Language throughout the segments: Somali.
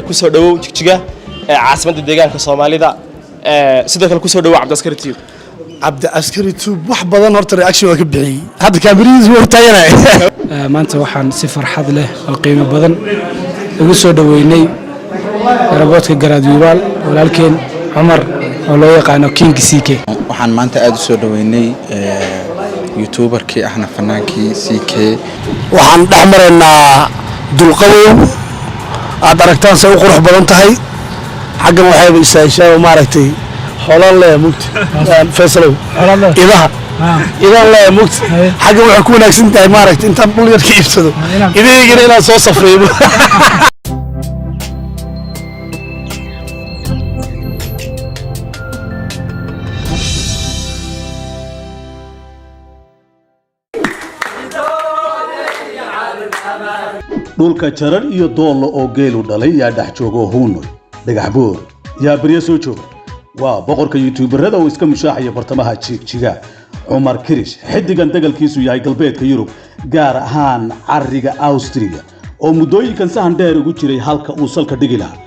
kusoo dhawow jigjiga caasimada deegaanka Soomaalida sidoo kale kusoo dhawow Cabdi Askari Tube Cabdi Askari Tube wax badan horta reaction waa ka bixiyay hadda kaamirihiis wuu taaganay maanta waxaan si farxad leh oo qiimo badan ugu soo dhaweynay raboodka Garaad Wiibaal walaalkeen Cumar oo loo yaqaan King CK waxaan maanta aad u soo dhaweynay youtuberkii ahna fanaankii CK waxaan dhaxmareynaa dulqadow aad aragtaan say u qurux badan tahay xaggan waxayba isaashaa maaragtay xoolal leh mugti Faisalow idaha idan leh mugti xaggan waxay ku wanaagsan tahay maaragtay inta dhul yar ka iibsado idaygana inaan soo safreeyo dhulka jaran iyo doollo oo geelu dhalay yaa dhex joogo huunoy dhagax boor yaa barya soo jooga waa boqorka youtuberada oo iska mushaaxaya bartamaha jigjiga Cumar Kirish xidigan dagalkiisu yahay galbeedka Yurub gaar ahaan cariga Austria oo muddooyinkan sahan dheer ugu jiray halka uu salka dhigi lahaa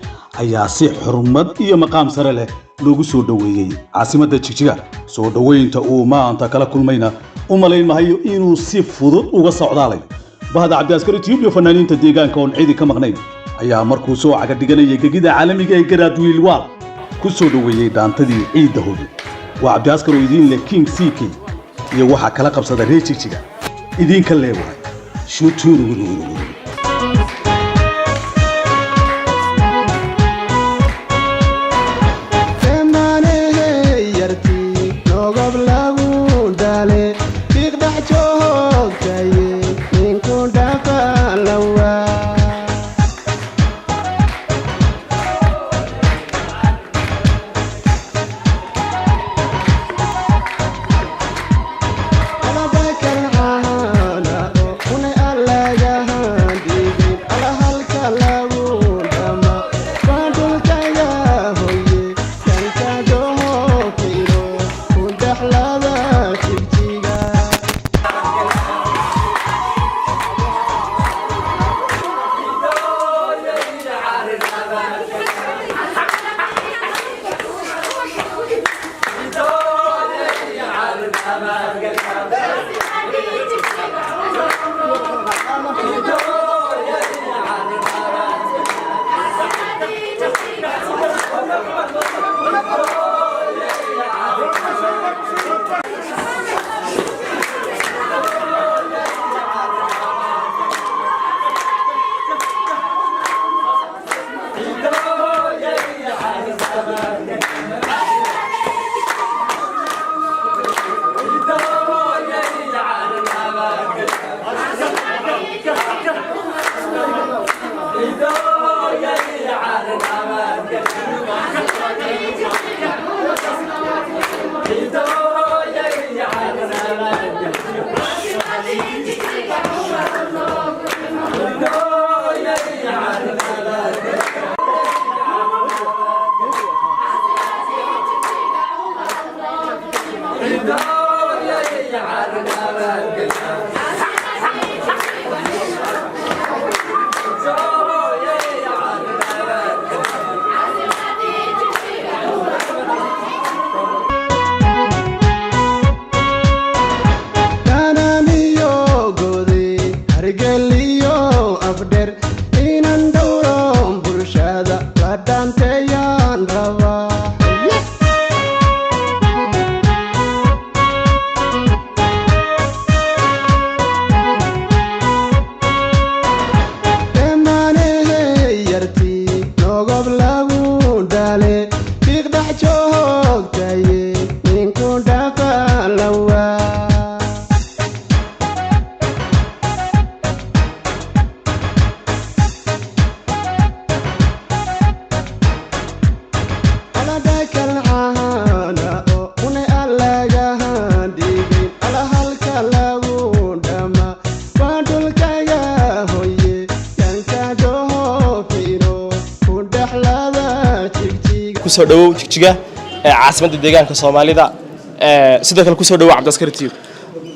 ayaa si xurmad iyo maqaam sare leh loogu soo dhaweeyay caasimada jigjiga soo dhaweynta uu maanta kala kulmayna u malayn mahayo inuu si fudud uga socdaalay bahda Cabdi Askari Tube iyo fanaaniinta deegaanka oo cidi ka maqnayn ayaa markuu soo caga dhiganayay gegida caalamiga ee Garaad Wiibaal ku soo dhaweeyay daantadii ciidda hooyo waa Cabdi Askari idin leh King CK iyo waxa kala qabsada reer jigjiga idin ka leeyahay shutuuru kusoo dhawow jigjiga caasimada deegaanka Soomaalida sidoo kale kusoo dhawow Cabdi Askari Tube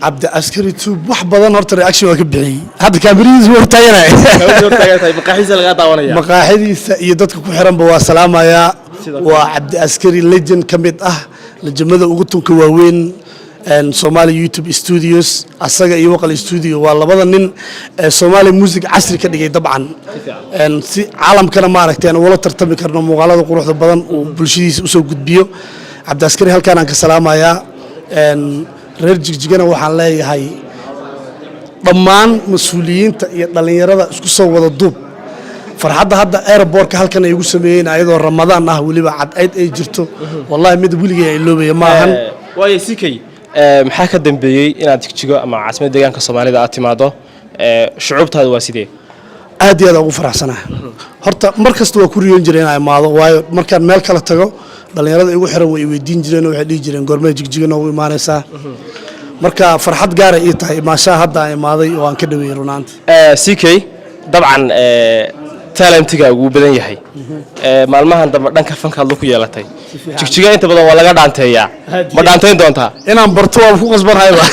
cabdi askari tube wax badan horta reaction waa ka bixiyey hadda kaamirihiisa wuu taaganay maqaaxiisa laga daawanaya maqaaxidiisa iyo dadka ku xiranba waa salaamayaa waa cabdi askari legend ka mid ah lejamada ugu tunka waaweyn Somali YouTube Studios asaga iyo waqal studio waa labada nin Somali music casri ka dhigay dabcan si caalamkana ma aragteen wala tartami karno muuqaalada quruxda badan oo bulshadiisa u soo gudbiyo cabdi askari halkaan aan ka salaamayaa reer Jigjigana waxaan leeyahay dhammaan mas'uuliyiinta iyo dhalinyarada isku soo wada duub farxadda hadda airport-ka halkan ay ugu sameeyeen ayadoo Ramadaan ah waliba cad ay jirto wallahi mid wiliga ay loobay maahan waayo sikay maxaa ka dambeeyay inaad Jigjigo ama caasimadda deegaanka Soomaalida aad timaado shucuubtaadu waa sidee aad iyo aad ugu faraxsanahay horta markasta waa ku riyoon jireen inay imaado waayo markaan meel kala tago dhalinyarada igu xiran way weydiin jireen oo waxay dhihi jireen goorma Jigjigo noogu imaanaysaa marka farxad gaar ah ii tahay maasha hadda aan imaaday oo aan ka dhaweeyay runaantii sikay dabcan talentiga ugu badan yahay maalmahan dambe dhanka fanka ku yeelatay Jigjiga inta badan waa laga dhaanteeyaa ma dhaanteyn doontaa inaan barto waan ku qasbanayba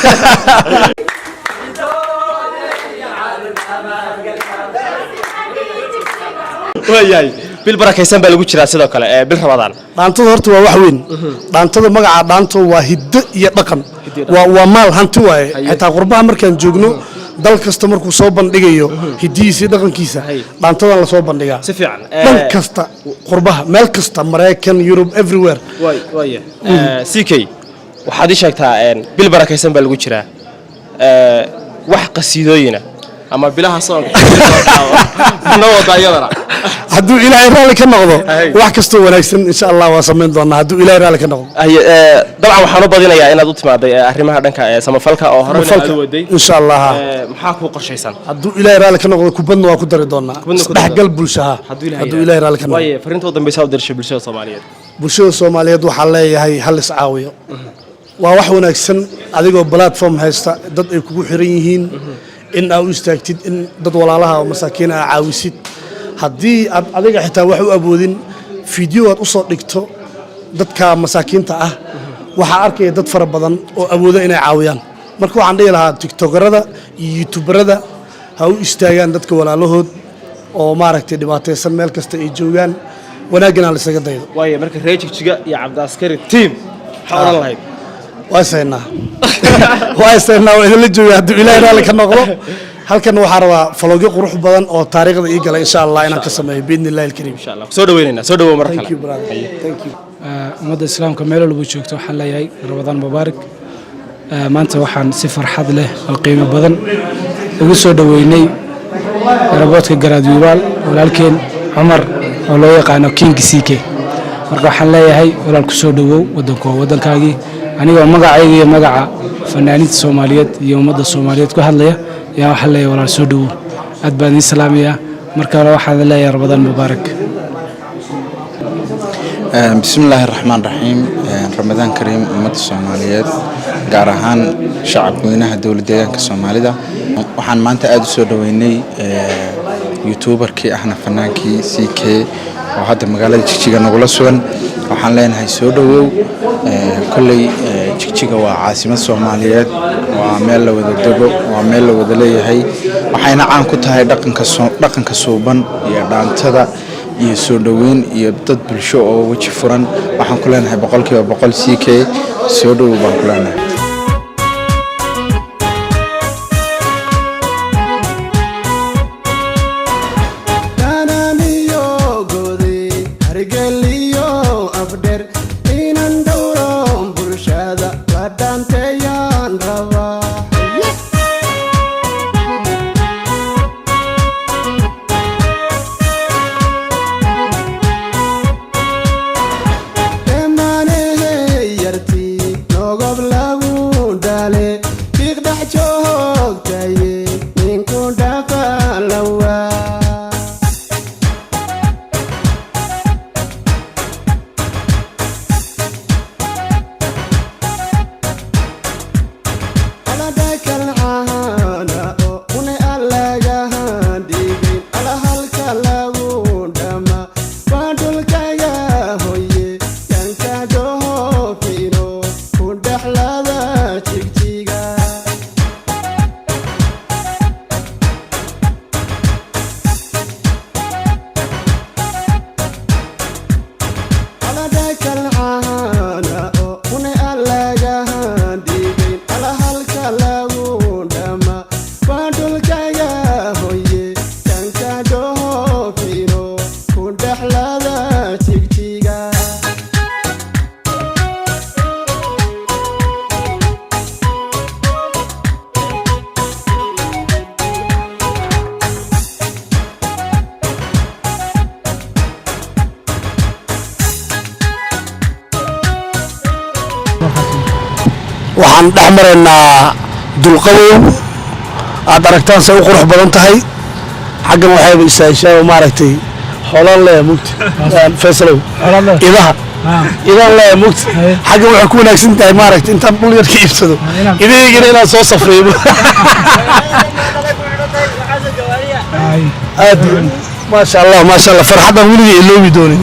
waayay bil barakaysan baa lagu jiraa sidoo kale bil Ramadaan dhaantada horta waa wax weyn dhaantada magaca dhaanto waa hiddo iyo dhaqan waa maal hanti waaye xitaa qurbaha markaan joogno dal kasta markuu soo bandhigayo hidiisa dhaqankiisa dhaantadan la soo bandhigaa si fiican dhan kasta qurbaha meel kasta Mareykan Europe everywhere waay CK waxaad ii sheegtaa bil barakaysan baa lagu jiraa wax qasiidooyina ama bilaha soonka noo daayadana hadduu ilaahay raali ka noqdo wax kasta wanaagsan insha Allah waa sameyn doonaa hadduu ilaahay raali ka noqdo dabcan waxaan u badinayaa inaad u timaaday arrimaha dhanka samafalka oo hore aad waday insha Allah maxaa ku qorshaysan hadduu ilaahay raali ka noqdo kubadna waa ku dari doonaa dhaxgal bulshada hadduu ilaahay raali ka noqdo way fariinta dambaysa u dirshay bulshada Soomaaliyeed waxaa leeyahay hal is caawiyo waa wax wanaagsan adigoo platform haysta dad ay kugu xiran yihiin in aad u istaagtid in dad walaalaha oo masaakiin ah caawisid haddii aad adiga xitaa wax u awoodin video aad u soo dhigto dadka masaakiinta ah waxaa arkaya dad fara badan oo awooda inay caawiyaan marka waxaan dhihi lahaa tiktokerada iyo youtuberada ha u istaagaan dadka walaalahood oo maaragtay dhibaataysan meel kasta ay joogaan wanaagana la isaga daydo waayo marka reer Jigjiga iyo Cabdi Askari team xawlan lahayd waaysayna waa idinla jooga hadduu ilaahay raali ka noqdo halkan waxaa rabaa falogyo qurux badan oo taariikhda ii gala insha Allah inaan ka sameeyo biidnillaahi alkariim insha Allah soo dhaweynayna soo dhawow mar kale thank you brother thank you ummadda islaamka meel walba joogto waxaan leeyahay Ramadaan mubaarak maanta waxaan si farxad leh oo qiimo badan ugu soo dhaweynay airport-ka Garaad Wiibaal walaalkeen Cumar oo loo yaqaan King CK marka waxaan leeyahay walaal ku soo dhawow wadankaagii anigoo magacayga iyo magaca fanaaniinta Soomaaliyeed iyo ummadda Soomaaliyeed ku hadlaya yaa waxa leeyahay walaal soo dhawow aad baan idin salaamayaa marka hore waxaan leeyahay Ramadaan mubaarak bismillahir rahmaanir rahiim Ramadaan kariim ummadda Soomaaliyeed gaar ahaan shacabweynaha dowladda deegaanka Soomaalida waxaan maanta aad u soo dhaweynay youtuberkii ahna fanaankii CK oo hadda magaalada Jigjiga nagula sugan waxaan leenahay soo dhawow kullay Jigjiga waa caasimad Soomaaliyeed waa meel la wada dego waa meel la wada leeyahay waxayna caan ku tahay dhaqanka suuban iyo dhaantada iyo soo dhaweyn iyo dad bulsho oo waji furan waxaan ku leenahay 100% CK soo dhawow baan ku leenahay waxaan dhex maraynaa dulqabow aad aragtaan say u qurux badan tahay xaggan waxayba istaahishaa maaragtay xoolal leh mugti faysalow idaha idan leh mugti xaggan waxay ku wanaagsan tahay maaragtay intaan dhul yar ka iibsado idaygana inaan soo safreebo aad maasha allah farxaddan weligay iloobi doonin